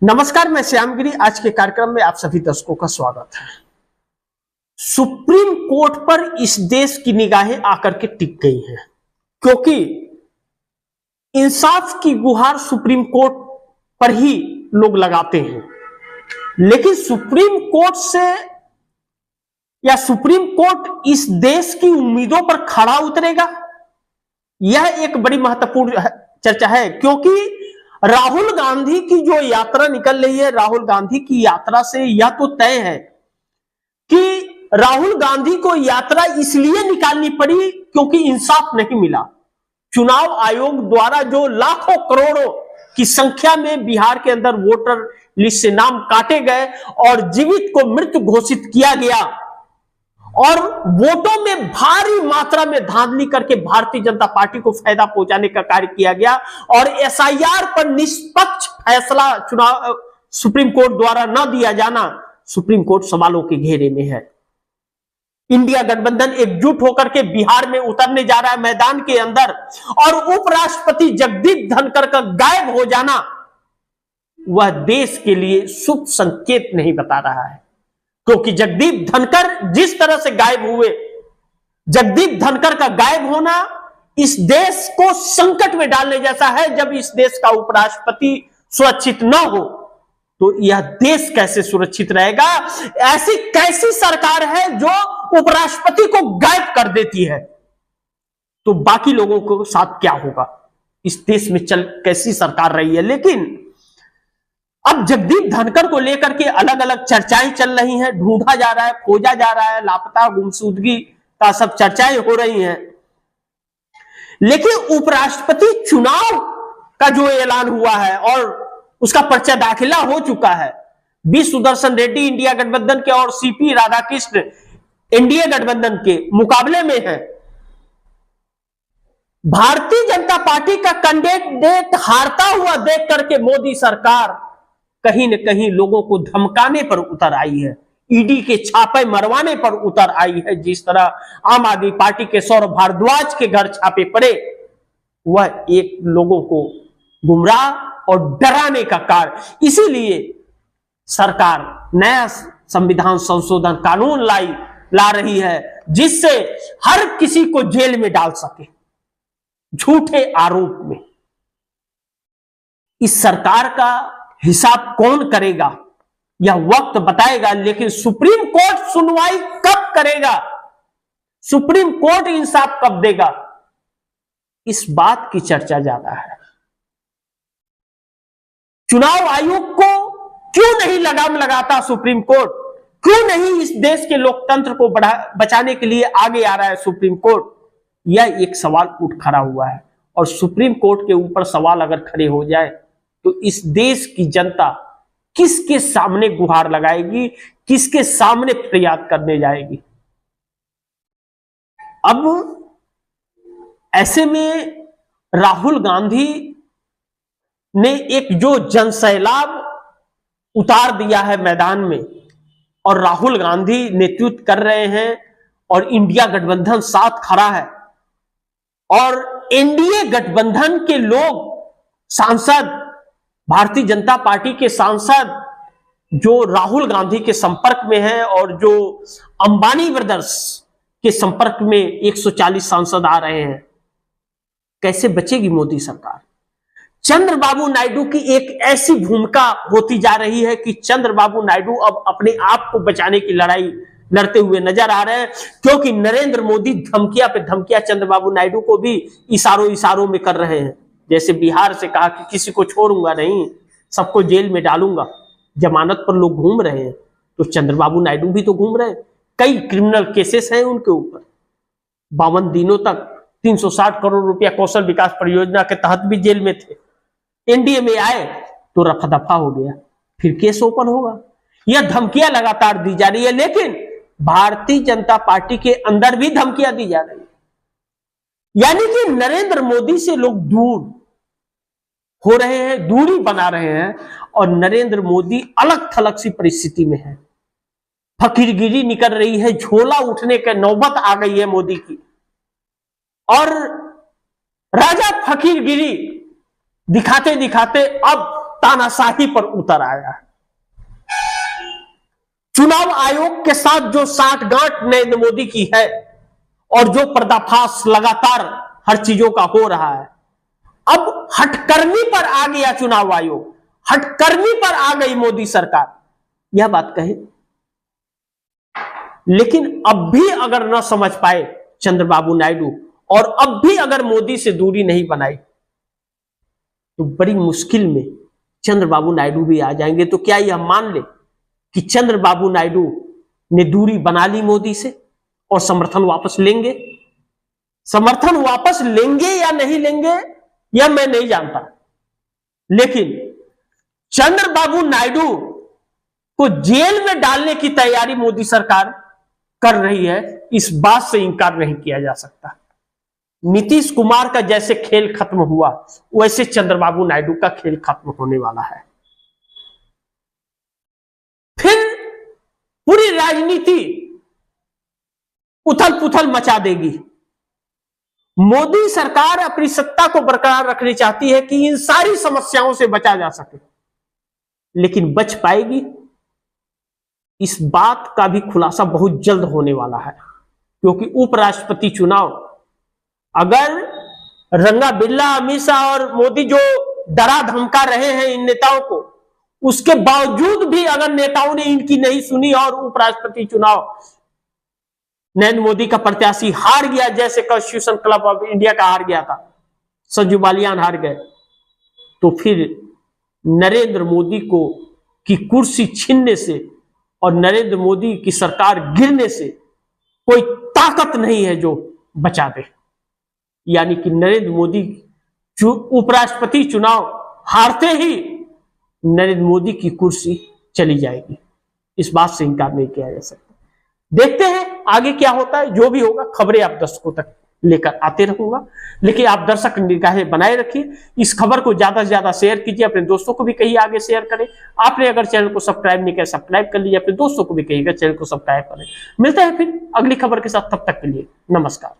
नमस्कार, मैं श्यामगिरी। आज के कार्यक्रम में आप सभी दर्शकों का स्वागत है। सुप्रीम कोर्ट पर इस देश की निगाहें आकर के टिक गई हैं, क्योंकि इंसाफ की गुहार सुप्रीम कोर्ट पर ही लोग लगाते हैं। लेकिन सुप्रीम कोर्ट से या सुप्रीम कोर्ट इस देश की उम्मीदों पर खड़ा उतरेगा, यह एक बड़ी महत्वपूर्ण चर्चा है। क्योंकि राहुल गांधी की जो यात्रा निकल रही है, राहुल गांधी की यात्रा से यह तो तय है कि राहुल गांधी को यात्रा इसलिए निकालनी पड़ी क्योंकि इंसाफ नहीं मिला। चुनाव आयोग द्वारा जो लाखों करोड़ों की संख्या में बिहार के अंदर वोटर लिस्ट से नाम काटे गए और जीवित को मृत घोषित किया गया और वोटों में भारी मात्रा में धांधली करके भारतीय जनता पार्टी को फायदा पहुंचाने का कार्य किया गया और एसआईआर पर निष्पक्ष फैसला चुनाव सुप्रीम कोर्ट द्वारा न दिया जाना सुप्रीम कोर्ट सवालों के घेरे में है। इंडिया गठबंधन एकजुट होकर के बिहार में उतरने जा रहा है मैदान के अंदर, और उपराष्ट्रपति जगदीप धनखड़ का गायब हो जाना वह देश के लिए शुभ संकेत नहीं बता रहा है। क्योंकि जगदीप धनखड़ जिस तरह से गायब हुए, जगदीप धनखड़ का गायब होना इस देश को संकट में डालने जैसा है। जब इस देश का उपराष्ट्रपति सुरक्षित न हो तो यह देश कैसे सुरक्षित रहेगा? ऐसी कैसी सरकार है जो उपराष्ट्रपति को गायब कर देती है? तो बाकी लोगों को साथ क्या होगा? इस देश में कैसी सरकार रही है? लेकिन अब जगदीप धनखड़ को लेकर के अलग अलग चर्चाएं चल रही हैं, ढूंढा जा रहा है, खोजा जा रहा है, लापता गुमशुदगी का सब चर्चाएं हो रही हैं। लेकिन उपराष्ट्रपति चुनाव का जो ऐलान हुआ है और उसका पर्चा दाखिला हो चुका है, बी सुदर्शन रेड्डी इंडिया गठबंधन के और सीपी राधाकृष्ण एनडीए गठबंधन के मुकाबले में है। भारतीय जनता पार्टी का कैंडिडेट हारता हुआ देख करके मोदी सरकार कहीं न कहीं लोगों को धमकाने पर उतर आई है, ईडी के छापे मरवाने पर उतर आई है। जिस तरह आम आदमी पार्टी के सौरभ भारद्वाज के घर छापे पड़े, वह एक लोगों को गुमराह और डराने का कार्य। इसीलिए सरकार नया संविधान संशोधन कानून ला रही है, जिससे हर किसी को जेल में डाल सके झूठे आरोप में। इस सरकार का हिसाब कौन करेगा यह वक्त बताएगा, लेकिन सुप्रीम कोर्ट सुनवाई कब करेगा, सुप्रीम कोर्ट इंसाफ कब देगा, इस बात की चर्चा ज्यादा है। चुनाव आयोग को क्यों नहीं लगाम लगाता सुप्रीम कोर्ट? क्यों नहीं इस देश के लोकतंत्र को बचाने के लिए आगे आ रहा है सुप्रीम कोर्ट? यह एक सवाल उठ खड़ा हुआ है। और सुप्रीम कोर्ट के ऊपर सवाल अगर खड़े हो जाए तो इस देश की जनता किसके सामने गुहार लगाएगी, किसके सामने फरियाद करने जाएगी? अब ऐसे में राहुल गांधी ने एक जो जनसैलाब उतार दिया है मैदान में, और राहुल गांधी नेतृत्व कर रहे हैं और इंडिया गठबंधन साथ खड़ा है, और एनडीए गठबंधन के लोग, सांसद, भारतीय जनता पार्टी के सांसद जो राहुल गांधी के संपर्क में हैं और जो अंबानी ब्रदर्स के संपर्क में 140 सांसद आ रहे हैं, कैसे बचेगी मोदी सरकार? चंद्रबाबु नायडू की एक ऐसी भूमिका होती जा रही है कि चंद्रबाबु नायडू अब अपने आप को बचाने की लड़ाई लड़ते हुए नजर आ रहे हैं, क्योंकि नरेंद्र मोदी धमकियां पे धमकियां चंद्रबाबु नायडू को भी इशारों में कर रहे हैं। जैसे बिहार से कहा कि किसी को छोड़ूंगा नहीं, सबको जेल में डालूंगा। जमानत पर लोग घूम रहे हैं, तो चंद्रबाबु नायडू भी तो घूम रहे हैं। कई क्रिमिनल केसेस हैं उनके ऊपर। 52 दिनों तक 360 करोड़ रुपया कौशल विकास परियोजना के तहत भी जेल में थे। एनडीए में आए तो रफा दफा हो गया, फिर केस ओपन होगा। यह धमकियां लगातार दी जा रही है, लेकिन भारतीय जनता पार्टी के अंदर भी धमकियां दी जा रही है। यानी कि नरेंद्र मोदी से लोग दूर हो रहे हैं, दूरी बना रहे हैं, और नरेंद्र मोदी अलग थलग सी परिस्थिति में है। फकीरगिरी निकल रही है, झोला उठने की नौबत आ गई है मोदी की। और राजा फकीरगिरी दिखाते दिखाते अब तानाशाही पर उतर आया है। चुनाव आयोग के साथ जो साठगांठ नरेंद्र मोदी की है और जो पर्दाफाश लगातार हर चीजों का हो रहा है, अब हटकर्मी पर आ गया चुनाव आयोग, हटकर्मी पर आ गई मोदी सरकार, यह बात कहे। लेकिन अब भी अगर न समझ पाए चंद्रबाबू नायडू और अब भी अगर मोदी से दूरी नहीं बनाई तो बड़ी मुश्किल में चंद्रबाबू नायडू भी आ जाएंगे। तो क्या यह मान ले कि चंद्रबाबू नायडू ने दूरी बना ली मोदी से और समर्थन वापस लेंगे? समर्थन वापस लेंगे या नहीं लेंगे यह मैं नहीं जानता, लेकिन चंद्रबाबू नायडू को जेल में डालने की तैयारी मोदी सरकार कर रही है, इस बात से इंकार नहीं किया जा सकता। नीतीश कुमार का जैसे खेल खत्म हुआ वैसे चंद्रबाबू नायडू का खेल खत्म होने वाला है। फिर पूरी राजनीति उथल पुथल मचा देगी। मोदी सरकार अपनी सत्ता को बरकरार रखनी चाहती है कि इन सारी समस्याओं से बचा जा सके, लेकिन बच पाएगी इस बात का भी खुलासा बहुत जल्द होने वाला है, क्योंकि उपराष्ट्रपति चुनाव अगर रंगा बिल्ला अमित शाह और मोदी जो डरा धमका रहे हैं इन नेताओं को, उसके बावजूद भी अगर नेताओं ने इनकी नहीं सुनी और उपराष्ट्रपति चुनाव नरेंद्र मोदी का प्रत्याशी हार गया, जैसे कॉन्स्टिट्यूशन क्लब ऑफ इंडिया का हार गया था, संजू बालियान हार गए, तो फिर नरेंद्र मोदी को की कुर्सी छीनने से और नरेंद्र मोदी की सरकार गिरने से कोई ताकत नहीं है जो बचा दे। यानी कि नरेंद्र मोदी उपराष्ट्रपति चुनाव हारते ही नरेंद्र मोदी की कुर्सी चली जाएगी, इस बात से इंकार नहीं किया जा सकता। देखते हैं आगे क्या होता है, जो भी होगा खबरें आप दर्शकों तक लेकर आते रहूंगा, लेकिन आप दर्शक निगाहें बनाए रखिए। इस खबर को ज्यादा से ज्यादा शेयर कीजिए, अपने दोस्तों को भी कहिए आगे शेयर करें। आपने अगर चैनल को सब्सक्राइब नहीं किया सब्सक्राइब कर लीजिए, अपने दोस्तों को भी कहिएगा चैनल को सब्सक्राइब करें। मिलते हैं फिर अगली खबर के साथ, तब तक के लिए नमस्कार।